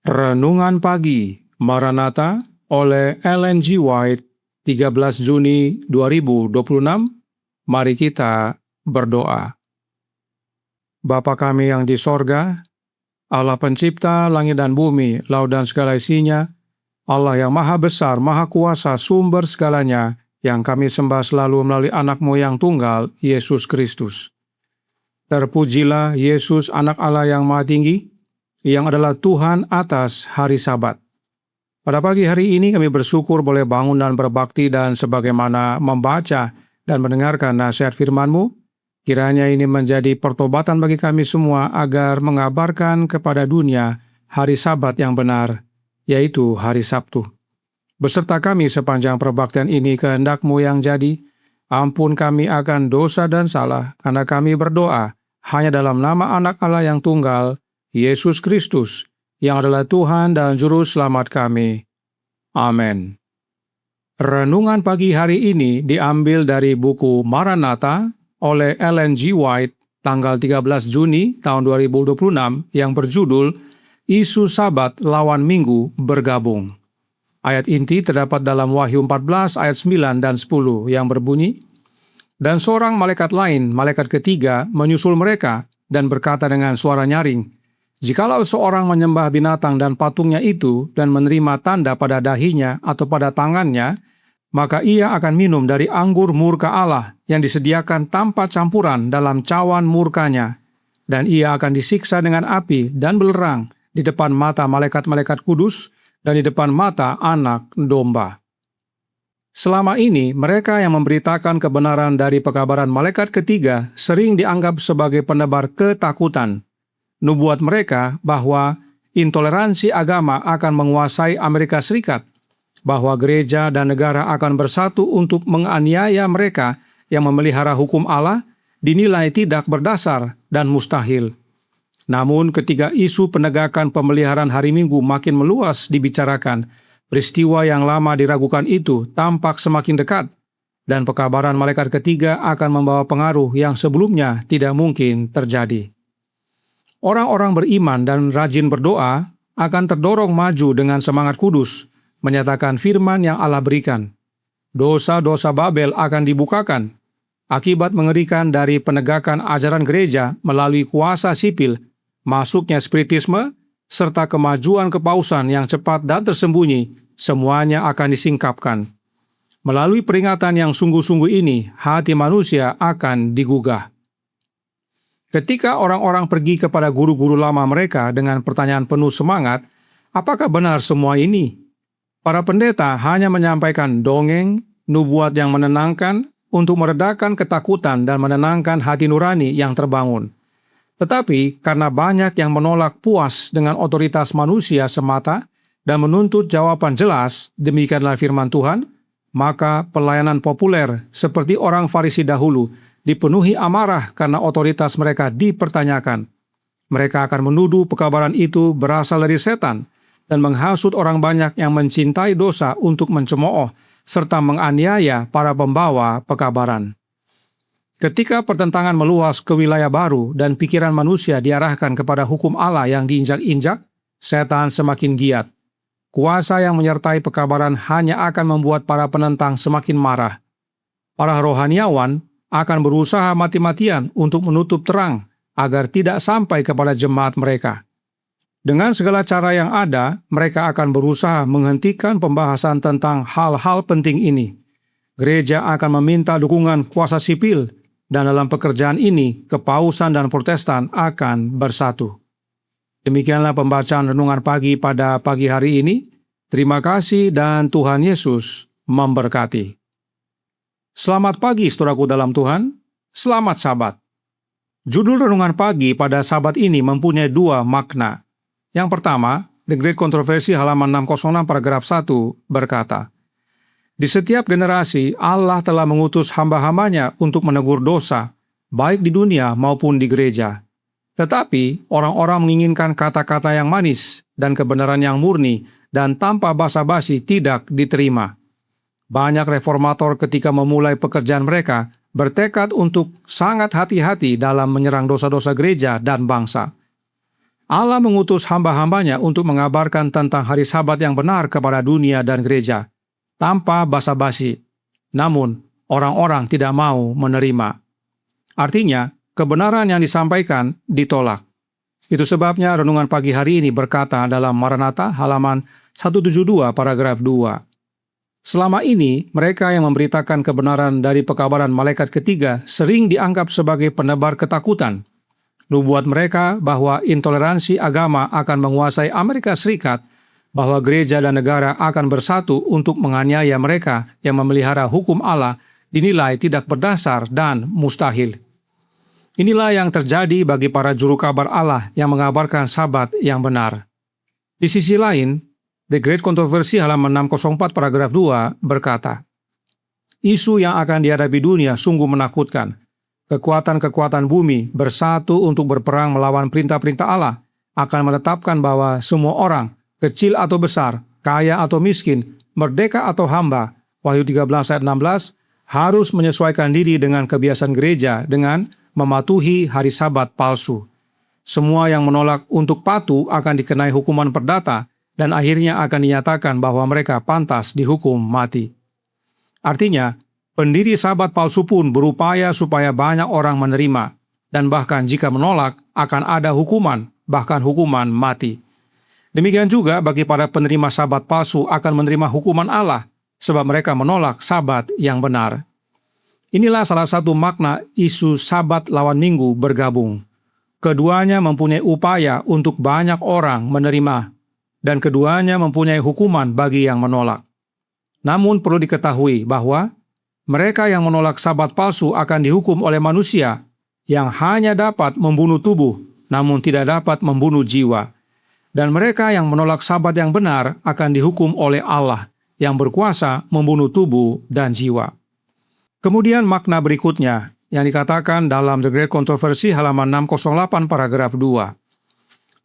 Renungan Pagi Maranatha oleh Ellen G. White, 13 Juni 2026. Mari kita berdoa. Bapa kami yang di sorga, Allah pencipta langit dan bumi, laut dan segala isinya, Allah yang maha besar, maha kuasa, sumber segalanya, yang kami sembah selalu melalui anak-Mu yang tunggal, Yesus Kristus. Terpujilah Yesus, anak Allah yang maha tinggi, yang adalah Tuhan atas hari Sabat. Pada pagi hari ini kami bersyukur boleh bangun dan berbakti dan sebagaimana membaca dan mendengarkan nasihat firman-Mu, kiranya ini menjadi pertobatan bagi kami semua agar mengabarkan kepada dunia hari Sabat yang benar, yaitu hari Sabtu. Beserta kami sepanjang perbaktian ini kehendak-Mu yang jadi, ampun kami akan dosa dan salah, karena kami berdoa hanya dalam nama anak Allah yang tunggal, Yesus Kristus, yang adalah Tuhan dan Juru Selamat kami. Amin. Renungan pagi hari ini diambil dari buku Maranatha oleh Ellen G. White, tanggal 13 Juni tahun 2026, yang berjudul Isu Sabat lawan Minggu bergabung. Ayat inti terdapat dalam Wahyu 14 ayat 9 dan 10 yang berbunyi, "Dan seorang malaikat lain, malaikat ketiga, menyusul mereka dan berkata dengan suara nyaring, jikalau seorang menyembah binatang dan patungnya itu dan menerima tanda pada dahinya atau pada tangannya, maka ia akan minum dari anggur murka Allah yang disediakan tanpa campuran dalam cawan murkanya, dan ia akan disiksa dengan api dan belerang di depan mata malaikat-malaikat kudus dan di depan mata Anak Domba." Selama ini, mereka yang memberitakan kebenaran dari pekabaran malaikat ketiga sering dianggap sebagai penebar ketakutan. Nubuat mereka bahwa intoleransi agama akan menguasai Amerika Serikat, bahwa gereja dan negara akan bersatu untuk menganiaya mereka yang memelihara hukum Allah dinilai tidak berdasar dan mustahil. Namun ketika isu penegakan pemeliharaan hari Minggu makin meluas dibicarakan, peristiwa yang lama diragukan itu tampak semakin dekat, dan pekabaran malaikat ketiga akan membawa pengaruh yang sebelumnya tidak mungkin terjadi. Orang-orang beriman dan rajin berdoa akan terdorong maju dengan semangat kudus, menyatakan firman yang Allah berikan. Dosa-dosa Babel akan dibukakan. Akibat mengerikan dari penegakan ajaran gereja melalui kuasa sipil, masuknya spiritisme, serta kemajuan kepausan yang cepat dan tersembunyi, semuanya akan disingkapkan. Melalui peringatan yang sungguh-sungguh ini, hati manusia akan digugah. Ketika orang-orang pergi kepada guru-guru lama mereka dengan pertanyaan penuh semangat, apakah benar semua ini? Para pendeta hanya menyampaikan dongeng, nubuat yang menenangkan untuk meredakan ketakutan dan menenangkan hati nurani yang terbangun. Tetapi karena banyak yang menolak puas dengan otoritas manusia semata dan menuntut jawaban jelas, demikianlah firman Tuhan, maka pelayanan populer seperti orang Farisi dahulu dipenuhi amarah karena otoritas mereka dipertanyakan. Mereka akan menuduh pekabaran itu berasal dari setan dan menghasut orang banyak yang mencintai dosa untuk mencemooh serta menganiaya para pembawa pekabaran. Ketika pertentangan meluas ke wilayah baru dan pikiran manusia diarahkan kepada hukum Allah yang diinjak-injak, setan semakin giat. Kuasa yang menyertai pekabaran hanya akan membuat para penentang semakin marah. Para rohaniawan akan berusaha mati-matian untuk menutup terang agar tidak sampai kepada jemaat mereka. Dengan segala cara yang ada, mereka akan berusaha menghentikan pembahasan tentang hal-hal penting ini. Gereja akan meminta dukungan kuasa sipil, dan dalam pekerjaan ini, kepausan dan Protestan akan bersatu. Demikianlah pembacaan renungan pagi pada pagi hari ini. Terima kasih dan Tuhan Yesus memberkati. Selamat pagi saudaraku dalam Tuhan, selamat Sabat. Judul renungan pagi pada Sabat ini mempunyai dua makna. Yang pertama, The Great Controversy halaman 606 paragraf 1 berkata, "Di setiap generasi Allah telah mengutus hamba-hambanya untuk menegur dosa, baik di dunia maupun di gereja. Tetapi orang-orang menginginkan kata-kata yang manis dan kebenaran yang murni dan tanpa basa-basi tidak diterima. Banyak reformator ketika memulai pekerjaan mereka bertekad untuk sangat hati-hati dalam menyerang dosa-dosa gereja dan bangsa. Allah mengutus hamba-hambanya untuk mengabarkan tentang hari Sabat yang benar kepada dunia dan gereja, tanpa basa-basi. Namun, orang-orang tidak mau menerima. Artinya, kebenaran yang disampaikan ditolak. Itu sebabnya renungan pagi hari ini berkata dalam Maranatha halaman 172 paragraf 2. Selama ini, mereka yang memberitakan kebenaran dari pekabaran malaikat ketiga sering dianggap sebagai penebar ketakutan. Nubuat mereka bahwa intoleransi agama akan menguasai Amerika Serikat, bahwa gereja dan negara akan bersatu untuk menganiaya mereka yang memelihara hukum Allah dinilai tidak berdasar dan mustahil. Inilah yang terjadi bagi para juru kabar Allah yang mengabarkan Sabat yang benar. Di sisi lain, The Great Controversy halaman 604 paragraf 2 berkata, isu yang akan dihadapi dunia sungguh menakutkan. Kekuatan-kekuatan bumi bersatu untuk berperang melawan perintah-perintah Allah akan menetapkan bahwa semua orang, kecil atau besar, kaya atau miskin, merdeka atau hamba, Wahyu 13 ayat 16, harus menyesuaikan diri dengan kebiasaan gereja dengan mematuhi hari Sabat palsu. Semua yang menolak untuk patuh akan dikenai hukuman perdata dan akhirnya akan dinyatakan bahwa mereka pantas dihukum mati. Artinya, pendiri Sabat palsu pun berupaya supaya banyak orang menerima, dan bahkan jika menolak akan ada hukuman, bahkan hukuman mati. Demikian juga bagi para penerima Sabat palsu akan menerima hukuman Allah, sebab mereka menolak Sabat yang benar. Inilah salah satu makna isu Sabat lawan Minggu bergabung. Keduanya mempunyai upaya untuk banyak orang menerima, dan keduanya mempunyai hukuman bagi yang menolak. Namun perlu diketahui bahwa mereka yang menolak Sabat palsu akan dihukum oleh manusia yang hanya dapat membunuh tubuh, namun tidak dapat membunuh jiwa. Dan mereka yang menolak Sabat yang benar akan dihukum oleh Allah yang berkuasa membunuh tubuh dan jiwa. Kemudian makna berikutnya yang dikatakan dalam The Great Controversy halaman 608 paragraf 2.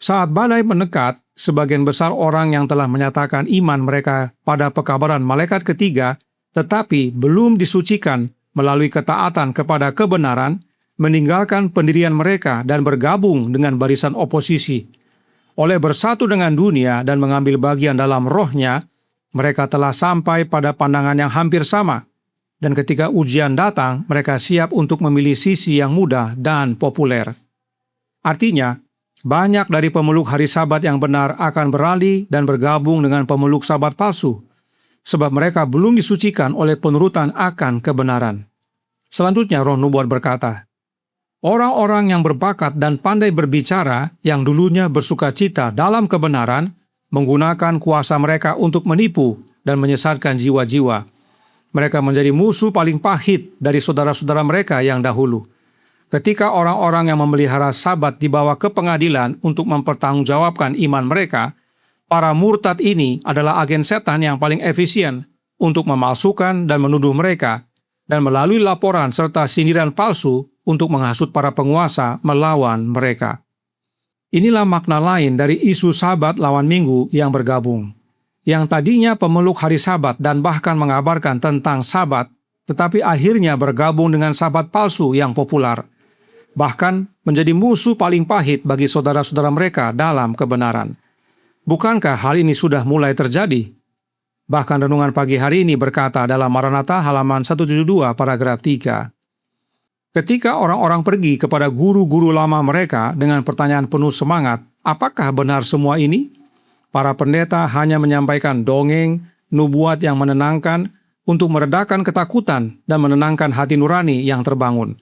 Saat badai mendekat, sebagian besar orang yang telah menyatakan iman mereka pada pekabaran malaikat ketiga tetapi belum disucikan melalui ketaatan kepada kebenaran, meninggalkan pendirian mereka dan bergabung dengan barisan oposisi. Oleh bersatu dengan dunia dan mengambil bagian dalam rohnya, mereka telah sampai pada pandangan yang hampir sama. Dan ketika ujian datang, mereka siap untuk memilih sisi yang mudah dan populer. Artinya, banyak dari pemeluk hari Sabat yang benar akan beralih dan bergabung dengan pemeluk Sabat palsu, sebab mereka belum disucikan oleh penurutan akan kebenaran. Selanjutnya Roh Nubuat berkata, orang-orang yang berbakat dan pandai berbicara yang dulunya bersukacita dalam kebenaran, menggunakan kuasa mereka untuk menipu dan menyesatkan jiwa-jiwa. Mereka menjadi musuh paling pahit dari saudara-saudara mereka yang dahulu. Ketika orang-orang yang memelihara Sabat dibawa ke pengadilan untuk mempertanggungjawabkan iman mereka, para murtad ini adalah agen setan yang paling efisien untuk memalsukan dan menuduh mereka, dan melalui laporan serta sindiran palsu untuk menghasut para penguasa melawan mereka. Inilah makna lain dari isu Sabat lawan Minggu yang bergabung. Yang tadinya pemeluk hari Sabat dan bahkan mengabarkan tentang Sabat, tetapi akhirnya bergabung dengan Sabat palsu yang populer. Bahkan menjadi musuh paling pahit bagi saudara-saudara mereka dalam kebenaran. Bukankah hal ini sudah mulai terjadi? Bahkan renungan pagi hari ini berkata dalam Maranatha halaman 172 paragraf 3. Ketika orang-orang pergi kepada guru-guru lama mereka dengan pertanyaan penuh semangat, apakah benar semua ini? Para pendeta hanya menyampaikan dongeng, nubuat yang menenangkan untuk meredakan ketakutan dan menenangkan hati nurani yang terbangun.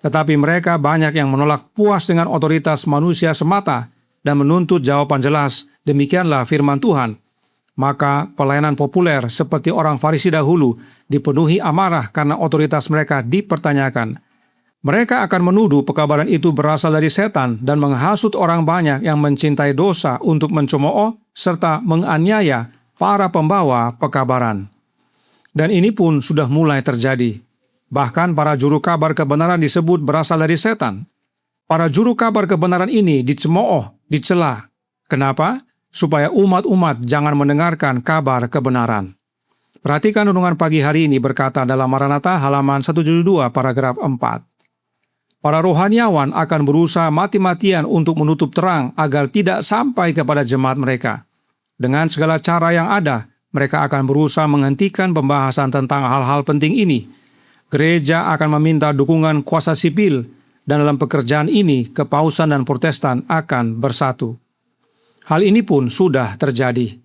Tetapi mereka banyak yang menolak puas dengan otoritas manusia semata dan menuntut jawaban jelas, demikianlah firman Tuhan. Maka pelayanan populer seperti orang Farisi dahulu dipenuhi amarah karena otoritas mereka dipertanyakan. Mereka akan menuduh pekabaran itu berasal dari setan dan menghasut orang banyak yang mencintai dosa untuk mencemooh serta menganiaya para pembawa pekabaran. Dan ini pun sudah mulai terjadi. Bahkan para juru kabar kebenaran disebut berasal dari setan. Para juru kabar kebenaran ini dicemooh, dicela. Kenapa? Supaya umat-umat jangan mendengarkan kabar kebenaran. Perhatikan renungan pagi hari ini berkata dalam Maranatha halaman 172 paragraf 4. Para rohaniawan akan berusaha mati-matian untuk menutup terang agar tidak sampai kepada jemaat mereka. Dengan segala cara yang ada, mereka akan berusaha menghentikan pembahasan tentang hal-hal penting ini. Gereja akan meminta dukungan kuasa sipil, dan dalam pekerjaan ini, Kepausan dan Protestan akan bersatu. Hal ini pun sudah terjadi.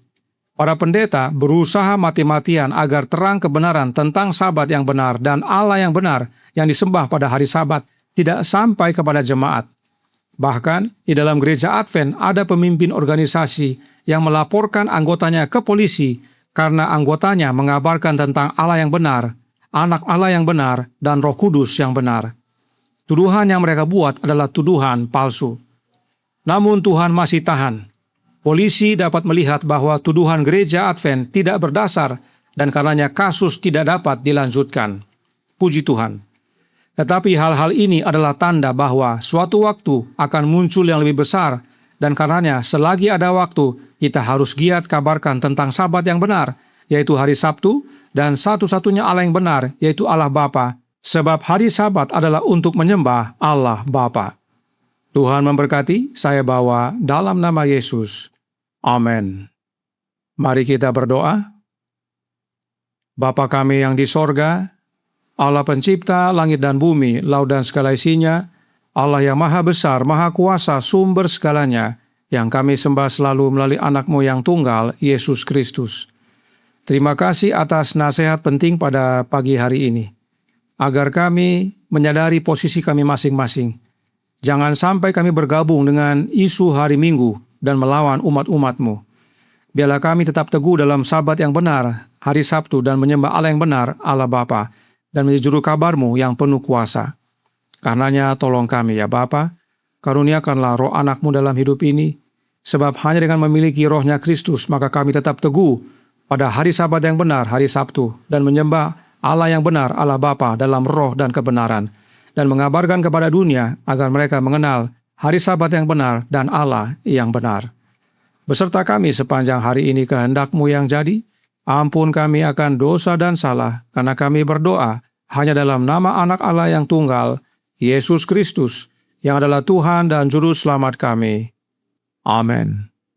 Para pendeta berusaha mati-matian agar terang kebenaran tentang Sabat yang benar dan Allah yang benar yang disembah pada hari Sabat tidak sampai kepada jemaat. Bahkan, di dalam gereja Advent ada pemimpin organisasi yang melaporkan anggotanya ke polisi karena anggotanya mengabarkan tentang Allah yang benar, Anak Allah yang benar, dan Roh Kudus yang benar. Tuduhan yang mereka buat adalah tuduhan palsu. Namun Tuhan masih tahan. Polisi dapat melihat bahwa tuduhan gereja Advent tidak berdasar dan karenanya kasus tidak dapat dilanjutkan. Puji Tuhan. Tetapi hal-hal ini adalah tanda bahwa suatu waktu akan muncul yang lebih besar, dan karenanya selagi ada waktu, kita harus giat kabarkan tentang Sabat yang benar, yaitu hari Sabtu, dan satu-satunya Allah yang benar, yaitu Allah Bapa, sebab hari Sabat adalah untuk menyembah Allah Bapa. Tuhan memberkati, saya bawa dalam nama Yesus. Amin. Mari kita berdoa. Bapa kami yang di sorga, Allah pencipta langit dan bumi, laut dan segala isinya, Allah yang maha besar, maha kuasa, sumber segalanya, yang kami sembah selalu melalui anak-Mu yang tunggal, Yesus Kristus. Terima kasih atas nasihat penting pada pagi hari ini, agar kami menyadari posisi kami masing-masing. Jangan sampai kami bergabung dengan isu hari Minggu dan melawan umat-umat-Mu. Biarlah kami tetap teguh dalam Sabat yang benar, hari Sabtu, dan menyembah Allah yang benar, Allah Bapa, dan menjadi juru kabar-Mu yang penuh kuasa. Karenanya tolong kami ya Bapa, karuniakanlah roh anak-Mu dalam hidup ini, sebab hanya dengan memiliki rohnya Kristus, maka kami tetap teguh pada hari Sabat yang benar, hari Sabtu, dan menyembah Allah yang benar, Allah Bapa, dalam roh dan kebenaran, dan mengabarkan kepada dunia agar mereka mengenal hari Sabat yang benar dan Allah yang benar. Beserta kami sepanjang hari ini kehendak-Mu yang jadi. Ampun kami akan dosa dan salah, karena kami berdoa hanya dalam nama Anak Allah yang tunggal, Yesus Kristus, yang adalah Tuhan dan Juru Selamat kami. Amin.